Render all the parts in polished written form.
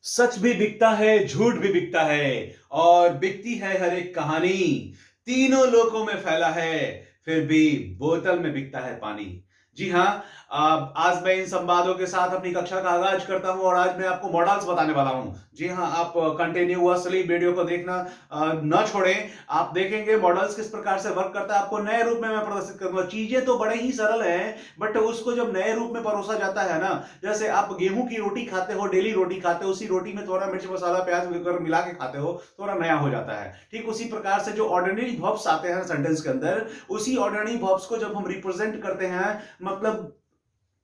सच भी बिकता है, झूठ भी बिकता है और बिकती है हर एक कहानी। तीनों लोकों में फैला है, फिर भी बोतल में बिकता है पानी। जी हाँ, आज मैं इन संवादों के साथ अपनी कक्षा का आगाज करता हूं और आज मैं आपको मॉडल्स बताने वाला हूं। जी हाँ, आप कंटिन्यूअसली वीडियो को देखना न छोड़ें। आप देखेंगे मॉडल्स किस प्रकार से वर्क करता है, आपको नए रूप में मैं प्रदर्शित करूंगा। चीजें तो बड़े ही सरल हैं, बट उसको जब नए रूप में परोसा जाता है ना, जैसे आप गेहूं की रोटी खाते हो, डेली रोटी खाते हो, उसी रोटी में थोड़ा मिर्च मसाला प्याज वगैरह मिला के खाते हो, थोड़ा नया हो जाता है। ठीक उसी प्रकार से जो ऑर्डिनरी वर्ब्स आते हैं सेंटेंस के अंदर, उसी ऑर्डिनरी वर्ब्स को जब हम रिप्रेजेंट करते हैं, मतलब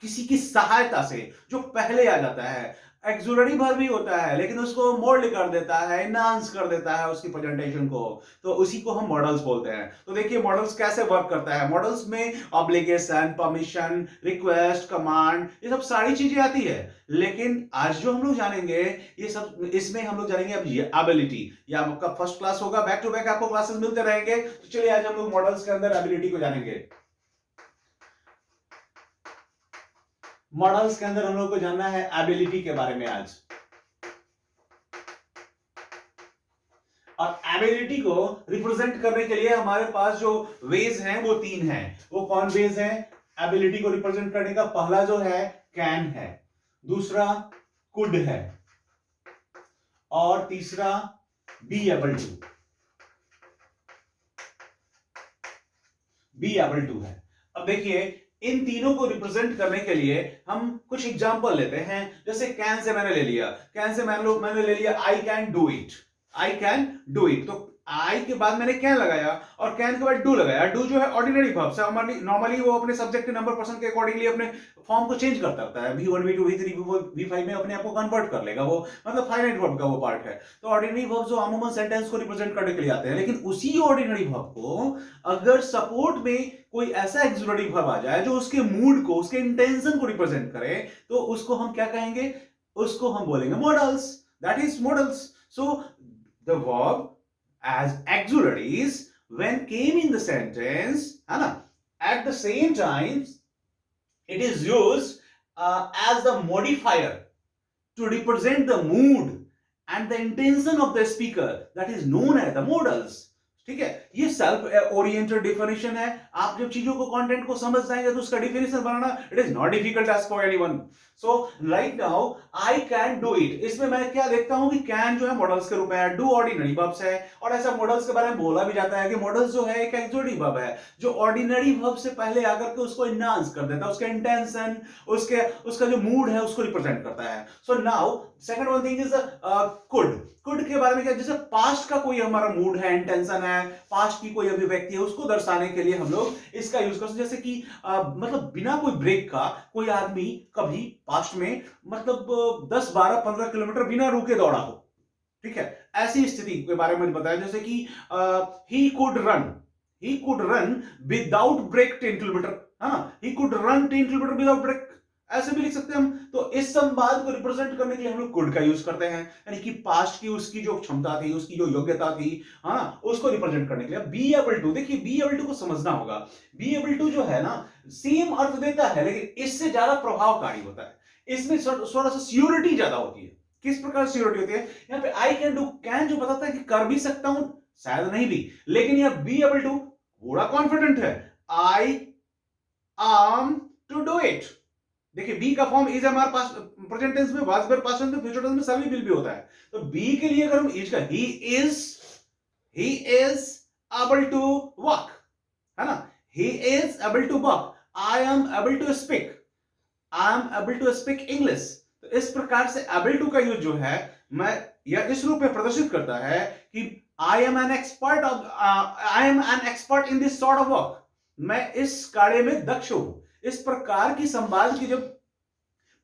किसी की सहायता से, जो पहले आ जाता है, एक्सुलरी वर्ब भी होता है लेकिन उसको मोल्ड कर देता है, एनहांस कर देता है उसकी प्रेजेंटेशन को, तो उसी को हम मॉडल्स बोलते हैं। तो देखिए मॉडल्स कैसे वर्क करता है। मॉडल्स में ऑब्लिगेशन, परमिशन, रिक्वेस्ट, कमांड, ये सब सारी चीजें आती है। लेकिन आज जो हम लोग जानेंगे, ये सब इसमें हम लोग जानेंगे अब ये एबिलिटी, या आपका फर्स्ट क्लास होगा, बैक टू बैक आपको क्लासेस मिलते रहेंगे। तो चलिए आज हम लोग मॉडल्स के अंदर एबिलिटी को जानेंगे। मॉडल्स के अंदर हम लोग को जानना है एबिलिटी के बारे में आज। और एबिलिटी को रिप्रेजेंट करने के लिए हमारे पास जो वेज हैं वो तीन हैं। वो कौन वेज हैं एबिलिटी को रिप्रेजेंट करने का? पहला जो है कैन है, दूसरा कुड है, और तीसरा be able to. Be able to है। अब देखिए इन तीनों को रिप्रेजेंट करने के लिए हम कुछ एग्जांपल लेते हैं। जैसे कैन से मैंने ले लिया, कैन से मैंने ले लिया I can do it. I can do it, तो आई के बाद मैंने कैन लगाया और कैन के बाद डू लगाया। डू जो है ऑर्डिनरी वर्ब से, नॉर्मली वो अपने सब्जेक्ट के नंबर पर्सन के अकॉर्डिंगली अपने फॉर्म को चेंज करता रहता है। V1 V2 V3 V5 में अपने आप को कन्वर्ट कर लेगा वो, मतलब फाइनाइट वर्ब का वो पार्ट है। तो ऑर्डिनरी वर्ब जो अमूमन सेंटेंस को रिप्रेजेंट करने के लिए आते हैं, लेकिन उसी ऑर्डिनरी वर्ब को अगर सपोर्ट में कोई ऐसा एक्सुलरी वर्ब आ जाए जो उसके मूड को, उसके इंटेंशन को रिप्रेजेंट करे, तो उसको हम क्या कहेंगे? उसको हम बोलेंगे models. That is models. So the verb as auxiliaries when came in the sentence, है ना, at the same time it is used as the modifier to represent the mood and the intention of the speaker, that is known as the modals. ठीक है, ये self oriented definition है। आप जब चीजों को कंटेंट को समझ जाएंगे तो उसका definition banana it is not difficult task for anyone. So right now I can do it, इसमें मैं क्या देखता हूं कि कैन जो है मॉडल्स के रूप में है, डू ऑर्डिनरी वर्ब्स है। और ऐसा मॉडल्स के बारे में बोला भी जाता है कि मॉडल्स जो है एक एक्सुलरी वर्ब है जो ऑर्डिनरी वर्ब से पहले आकर के उसको एनहांस कर देता है, उसका इंटेंशन, उसका जो मूड है उसको रिप्रेजेंट करता है। So now second one thing is could. Could के बारे में क्या? जैसे पास्ट का कोई हमारा मूड है, इंटेंशन है, पास्ट की कोई अभिव्यक्ति है, उसको दर्शाने के लिए हम लोग इसका यूज करते हैं। जैसे कि मतलब बिना कोई ब्रेक का कोई आदमी कभी पास्ट में मतलब 10 12 15 किलोमीटर बिना रुके दौड़ा हो, ठीक है, ऐसी स्थिति के बारे में बताया। जैसे कि he could run without break 10 kilometre, है ना, he could run 10 kilometre without break, ऐसे भी लिख सकते हैं हम। तो इस संवाद को रिप्रेजेंट करने के लिए हम लोग कुड का यूज करते हैं, यानी कि पास्ट की उसकी जो क्षमता थी, उसकी जो योग्यता थी, हाँ, उसको रिप्रेजेंट करने के लिए। बी एबल टू, देखिए बी एबल टू को समझना होगा। बी एबल टू जो है ना, सेम अर्थ देता है लेकिन इससे ज्यादा प्रभावकारी होता है। इसमें थोड़ा सा सियोरिटी ज्यादा होती है। किस प्रकार सियोरिटी होती है? यहाँ पे आई कैन डू, कैन जो बताता है कि कर भी सकता हूं, शायद नहीं भी, लेकिन यह बी एबल टू पूरा कॉन्फिडेंट है। आई आम टू डू इट। देखिए बी का फॉर्म इज हमारे पास प्रेजेंट टेंस में, वाज वर्ब, पास्ट टेंस में, फ्यूचर टेंस में सभी विल भी होता है। तो बी के लिए अगर हम इज का he is able to walk, है ना, he is able to walk, I am able to speak, I am able to speak English. तो इस प्रकार से एबल टू का यूज जो है मैं या इस रूप में प्रदर्शित करता है कि I am an expert in this sort of work, मैं इस कार्य में दक्ष हूं। इस प्रकार की संवाद की जब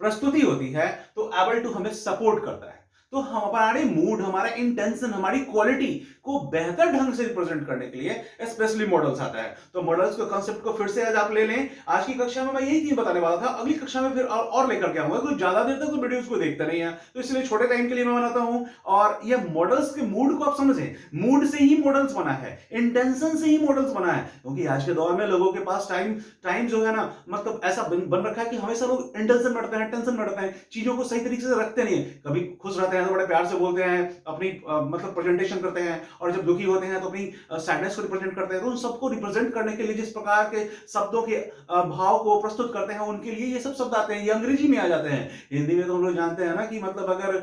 प्रस्तुति होती है तो एबल टू हमें सपोर्ट करता है। तो हम हमारे मूड, हमारा इंटेंशन, हमारी क्वालिटी को बेहतर ढंग से रिप्रेजेंट करने के लिए स्पेशली मॉडल्स आता है। तो मॉडल्स के कांसेप्ट को फिर से आज आप ले लें। आज की कक्षा में मैं यही चीज बताने वाला था, अगली कक्षा में फिर और लेकर के आऊंगा। कोई ज्यादा देर तक तो वीडियोस को देखता नहीं है, तो इसलिए छोटे टाइम के लिए मैं बनाता हूं। और ये मॉडल्स के मूड को आप समझें, मूड से ही मॉडल्स बना है, इंटेंशन से ही मॉडल्स बना है। क्योंकि आज के दौर में लोगों के पास टाइम जो है ना, मतलब ऐसा बन रखा है कि हमेशा लोग इंटेंशन में रहते हैं, टेंशन में रहते हैं, चीजों को सही तरीके से रखते नहीं है। कभी खुश रहते हैं हैं तो बड़े प्यार से बोलते हैं, अपनी मतलब प्रेजेंटेशन करते हैं, और जब दुखी होते हैं तो अपनी सैडनेस को रिप्रेजेंट करते हैं। तो उन सबको रिप्रेजेंट करने के लिए जिस प्रकार के शब्दों के भाव को प्रस्तुत करते हैं, उनके लिए ये सब शब्द आते हैं, ये अंग्रेजी में आ जाते हैं। हिंदी में तो हम लोग जानते हैं ना कि मतलब अगर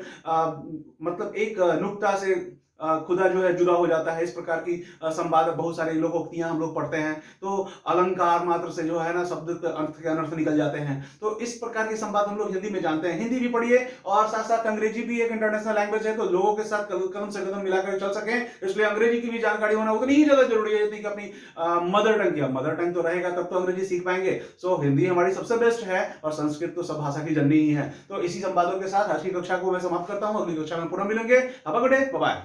मतलब एक नुक्ता से खुदा जो है जुदा हो जाता है, इस प्रकार की संवाद बहुत सारे लोकोक्तियां हम लोग पढ़ते हैं। तो अलंकार मात्र से जो है ना शब्द के अर्थ के अनर्थ निकल जाते हैं। तो इस प्रकार के संवाद हम लोग हिंदी में जानते हैं। हिंदी भी पढ़िए और साथ साथ अंग्रेजी भी एक इंटरनेशनल लैंग्वेज है, तो लोगों के साथ कदम से कदम मिलाकर चल सके, इसलिए अंग्रेजी की भी जानकारी होना उतनी ही ज्यादा जरूरी है जितनी कि अपनी मदर टंग की। मदर टंग तो रहेगा तब तो अंग्रेजी सीख पाएंगे। सो हिंदी हमारी सबसे बेस्ट है, और संस्कृत तो सब भाषा की जननी ही है। तो इसी संवादों के साथ आज की कक्षा को मैं समाप्त करता हूं। अगली कक्षा में पुनः मिलेंगे। Have a good day, bye bye.